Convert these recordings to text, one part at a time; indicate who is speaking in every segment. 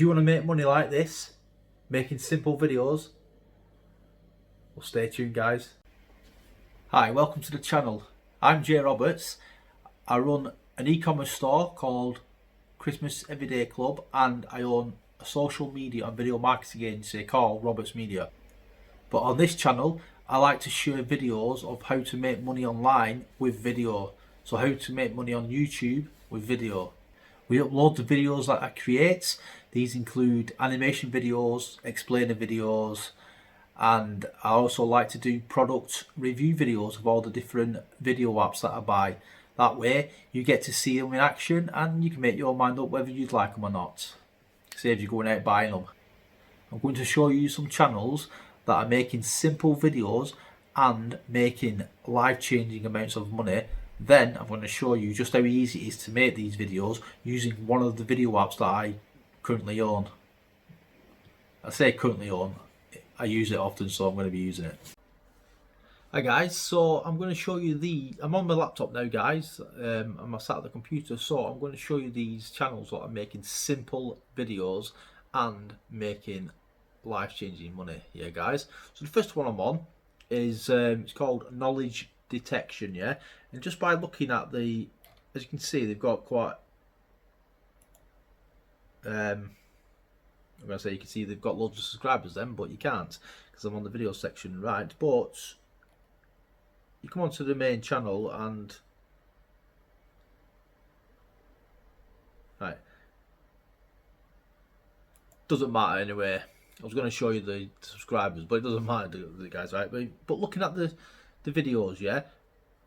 Speaker 1: Do you want to make money like this, making simple videos? Well, stay tuned, guys. Hi, welcome to the channel. I'm Jay Roberts. I run an e-commerce store called Christmas Everyday Club, and I own a social media and video marketing agency called Roberts Media. But on this channel, I like to share videos of how to make money online with video. So how to make money on YouTube with video. We upload the videos that I create. These include animation videos, explainer videos, and I also like to do product review videos of all the different video apps that I buy. That way you get to see them in action and you can make your mind up whether you'd like them or not. Saves you going out buying them. I'm going to show you some channels that are making simple videos and making life-changing amounts of money. Then I'm going to show you just how easy it is to make these videos using one of the video apps that I currently own. I say currently own, I use it often, so I'm going to be using it. Hi guys, so I'm going to show you I'm on my laptop now, guys. I'm sat at the computer, so I'm going to show you these channels that are making simple videos and making life-changing money. Yeah guys, so the first one I'm on is it's called Knowledge Detection. Yeah, and just by looking at as you can see, they've got quite I'm gonna say, you can see they've got loads of subscribers then, but you can't because I'm on the video section, right? But you come onto the main channel and right, doesn't matter anyway. I was going to show you the subscribers, but it doesn't matter, the guys, right? But looking at the videos, yeah,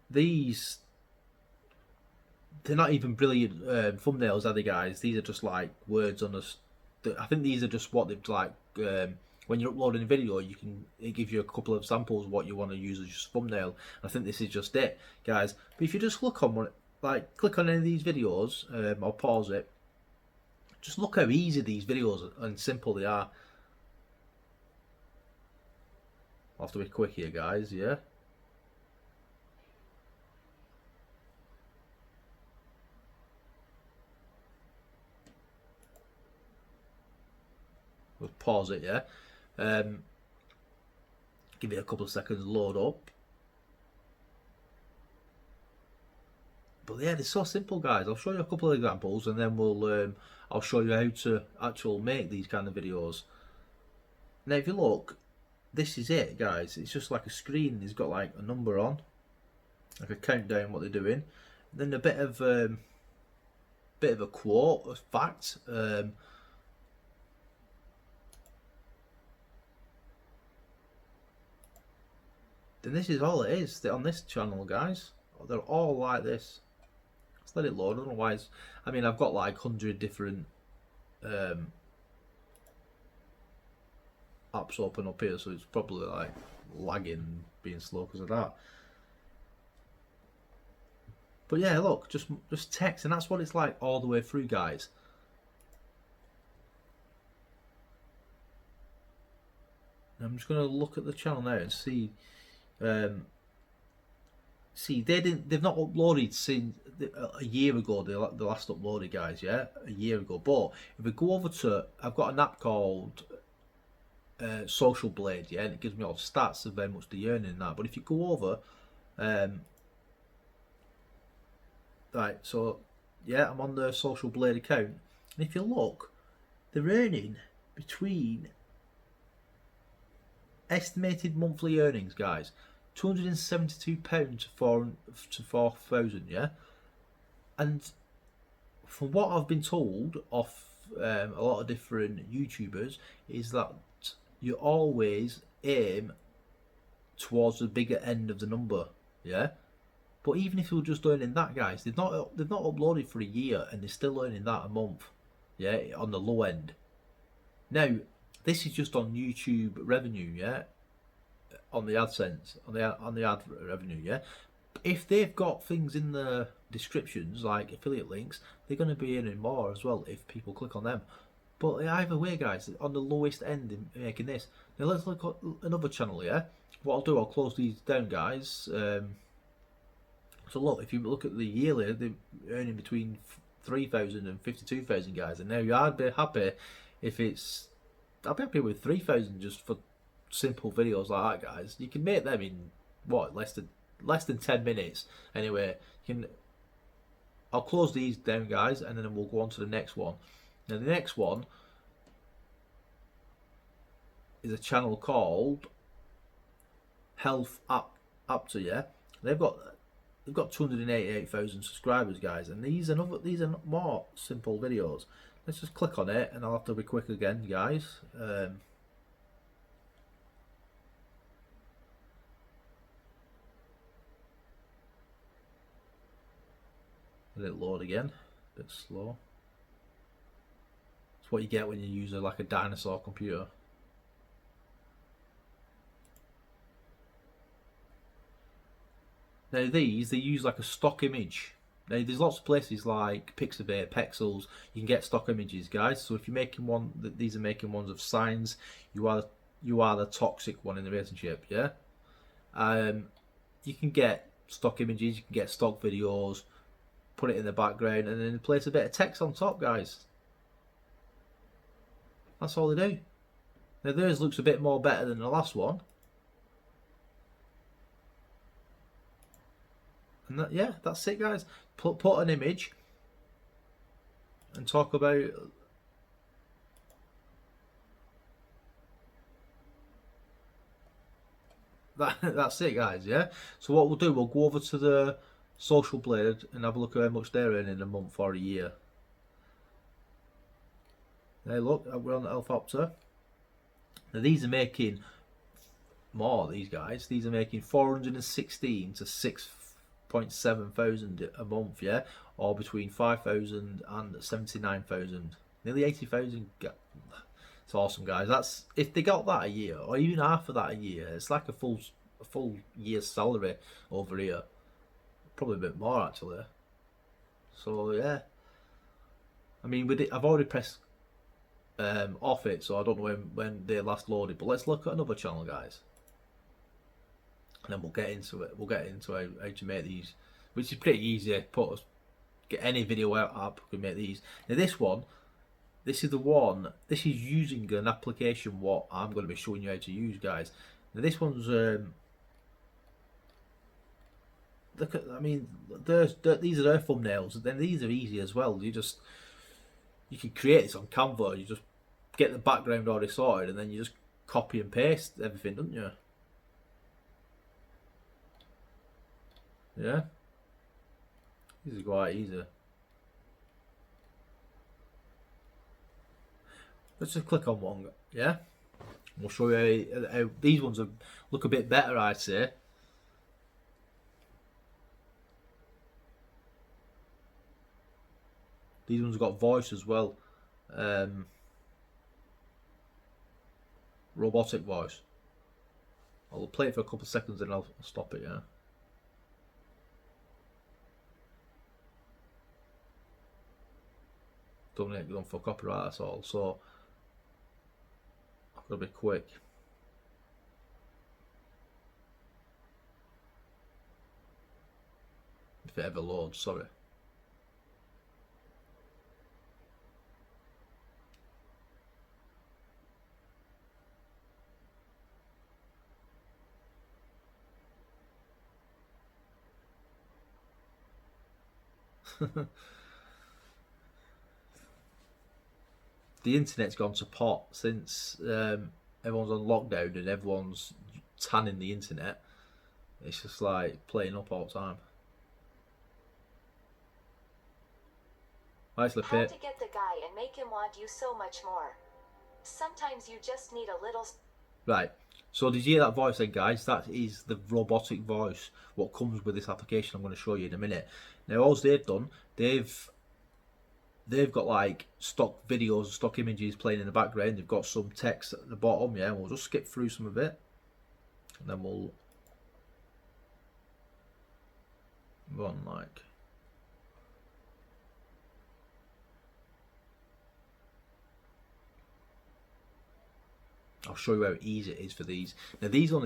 Speaker 1: they're not even brilliant thumbnails, are they, guys? These are just like words on I think these are just what they've like. When you're uploading a video, it gives you a couple of samples of what you want to use as your thumbnail. I think this is just it, guys. But if you just look on one, like click on any of these videos, I'll pause it. Just look how easy these videos and simple they are. I'll have to be quick here, guys. Yeah. We'll pause it, yeah. Give it a couple of seconds to load up. But yeah, they're so simple, guys. I'll show you a couple of examples, and then I'll show you how to actually make these kind of videos. Now, if you look, this is it, guys. It's just like a screen. It's got like a number on, like a countdown, what they're doing. And then a bit of a quote, a fact. Then this is all it is on this channel, guys. They're all like this. Let's let it load, otherwise, I mean, I've got like 100 different apps open up here, so it's probably like lagging, being slow because of that. But yeah, look, just text, and that's what it's like all the way through, guys. I'm just going to look at the channel now and see. See, they've not uploaded since a year ago. The last uploaded, guys. Yeah, a year ago. But if we go over to, I've got an app called Social Blade. Yeah, and it gives me all the stats of how much they earn in that. But if you go over, right, so yeah, I'm on the Social Blade account, and if you look, they're earning between estimated monthly earnings, guys, £272 to 4,000, yeah. And from what I've been told off a lot of different YouTubers, is that you always aim towards the bigger end of the number, yeah. But even if you're just earning that, guys, they've not uploaded for a year and they're still earning that a month, yeah, on the low end. Now, this is just on YouTube revenue, yeah, on the AdSense, on the ad revenue, yeah. If they've got things in the descriptions like affiliate links, they're going to be earning more as well if people click on them. But either way, guys, on the lowest end in making this. Now let's look at another channel, yeah. What I'll do, I'll close these down, guys. So look, if you look at the yearly, they're earning between 3,000 and 52,000, guys, and now I'd be happy if it's, I'll be happy with 3,000 just for simple videos like that, guys. You can make them in what, less than 10 minutes. Anyway, you can. I'll close these down, guys, and then we'll go on to the next one. Now the next one is a channel called Health Up to You. They've got 288,000 subscribers, guys, and these are more simple videos. Let's just click on it, and I'll have to be quick again, guys. Let it load again, a bit slow. It's what you get when you use like a dinosaur computer. Now these, they use like a stock image. Now there's lots of places like Pixabay, Pexels, you can get stock images, guys. So if you're making one, these are making ones of signs, you are the toxic one in the relationship, yeah? You can get stock images, you can get stock videos, put it in the background, and then place a bit of text on top, guys. That's all they do. Now theirs looks a bit more better than the last one. And that, yeah, that's it, guys. Put an image and talk about that. That's it, guys. Yeah. So what we'll do, we'll go over to the Social Blade and have a look at how much they're earning a month or a year. Hey, look, we're on Alphopter. Now these are making more. These guys, these are making 416 to 6.7 thousand a month, yeah, or between 5,000 and 79,000, nearly 80,000. It's awesome, guys. That's if they got that a year, or even half of that a year. It's like a full year's salary over here. Probably a bit more actually. So yeah, I mean, with it, I've already pressed off it, so I don't know when they last loaded. But let's look at another channel, guys, and then we'll get into it. We'll get into how to make these, which is pretty easy. Get any video out app, we can make these. Now this one, this is the one. This is using an application what I'm going to be showing you how to use, guys. Now this one's look at, I mean, these are their thumbnails. Then these are easy as well. You can create this on Canva. You just get the background already sorted, and then you just copy and paste everything, don't you? Yeah, this is quite easy. Let's just click on one, yeah. We'll show you how these ones look a bit better, I'd say. These ones have got voice as well, robotic voice. I'll play it for a couple of seconds and I'll stop it, yeah. Don't need it for copyright, that's all. So I've got to be quick. If it ever loads, sorry. The internet's gone to pot since everyone's on lockdown and everyone's tanning the internet. It's just like playing up all the time. How to
Speaker 2: get the guy and make him want you so much more. Sometimes you just need a little.
Speaker 1: Right. So did you hear that voice then, guys? That is the robotic voice. What comes with this application I'm going to show you in a minute. Now, all they've done, they've got like stock videos, stock images playing in the background. They've got some text at the bottom, yeah. We'll just skip through some of it, and then we'll run like. I'll show you how easy it is for these. Now these are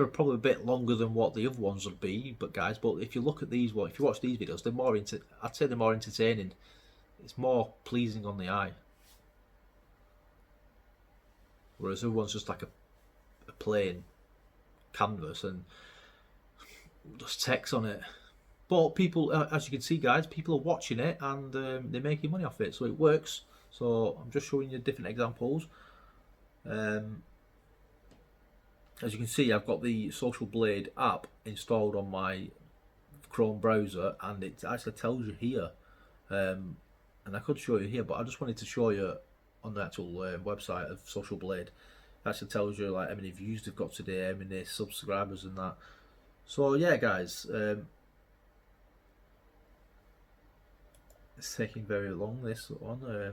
Speaker 1: probably a bit longer than what the other ones would be, but guys, if you look at these, if you watch these videos, I'd say they're more entertaining. It's more pleasing on the eye. whereas the other one's just like a plain canvas and just text on it. But people, as you can see, guys, people are watching it and they're making money off it, so it works. So I'm just showing you different examples. As you can see, I've got the Social Blade app installed on my Chrome browser, and it actually tells you here. And I could show you here, but I just wanted to show you on the actual website of Social Blade. It actually tells you like how many views they've got today, how many subscribers and that. So yeah, guys, it's taking very long, this one. I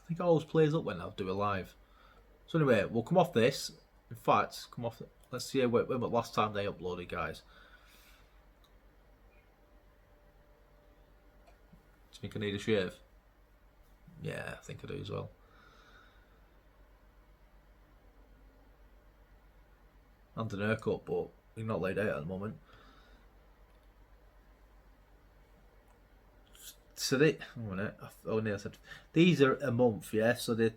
Speaker 1: think it always plays up when I do a live. So anyway, we'll come off this. In fact, come off. Let's see when the last time they uploaded, guys. Do you think I need a shave? Yeah, I think I do as well. And an haircut, but you're not laid out at the moment. So they, I said these are a month, yeah. So they've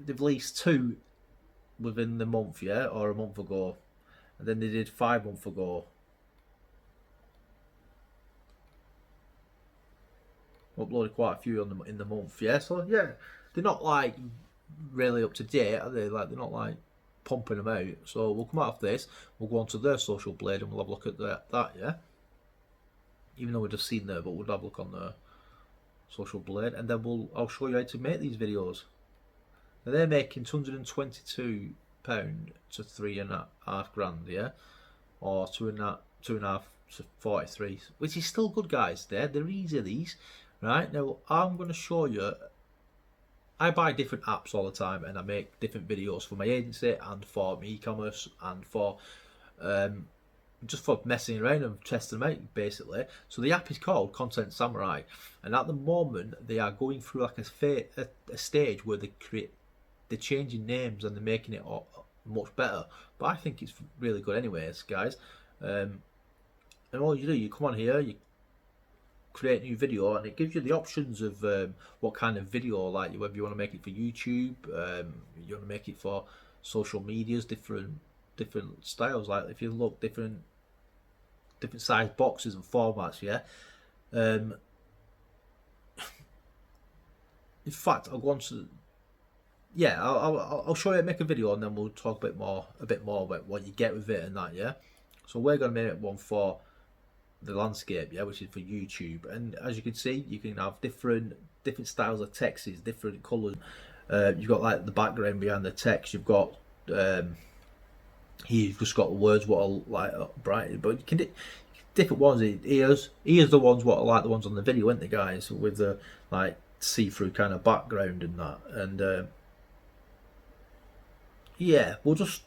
Speaker 1: released 2 within the month, yeah, or a month ago, and then they did 5 months ago. Uploaded quite a few on them in the month, yeah. So yeah, they're not like really up to date, are they? Like they're not like pumping them out. So we'll come out of this, we'll go on to their Social Blade, and we'll have a look at that, yeah. Even though we've just seen there, but we'll have a look on the Social Blade, and then I'll show you how to make these videos. Now they're making £222 to £3.5 grand, yeah, or two and a half to 43, which is still good, guys. They're easy, these, right? Now I'm going to show you. I buy different apps all the time, and I make different videos for my agency and for my e-commerce and for just for messing around and testing them out, basically. So the app is called Content Samurai, and at the moment they are going through like a stage where they're changing names and they're making it much better. But I think it's really good anyways, guys. And all you do, you come on here, you create a new video, and it gives you the options of what kind of video, like whether you want to make it for YouTube, you want to make it for social medias, different styles. Like if you look, different size boxes and formats, yeah. In fact, I'll go on to, yeah, I'll show you, make a video, and then we'll talk a bit more about what you get with it and that, yeah. So we're gonna make one for the landscape, yeah, which is for YouTube. And as you can see, you can have different styles of texts, different colours. You've got like the background behind the text. You've got here you've just got the words what are like bright, but you can different ones. Ears the ones what are like the ones on the video, aren't they, guys, with the like see-through kind of background and that. And yeah, we'll just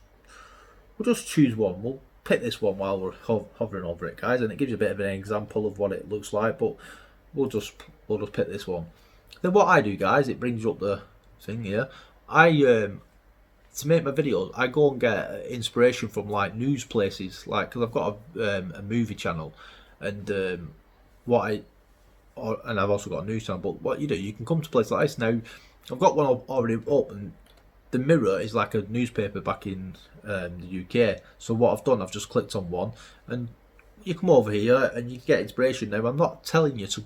Speaker 1: choose one. We'll pick this one while we're hovering over it, guys, and it gives you a bit of an example of what it looks like. But we'll just pick this one. Then what I do, guys, it brings up the thing here. To make my videos, I go and get inspiration from like news places, like, because I've got a movie channel, and and I've also got a news channel. But what you do, you can come to places like this. Now I've got one already up, and the Mirror is like a newspaper back in the UK. So what I've done, I've just clicked on one, and you come over here and you get inspiration. Now I'm not telling you to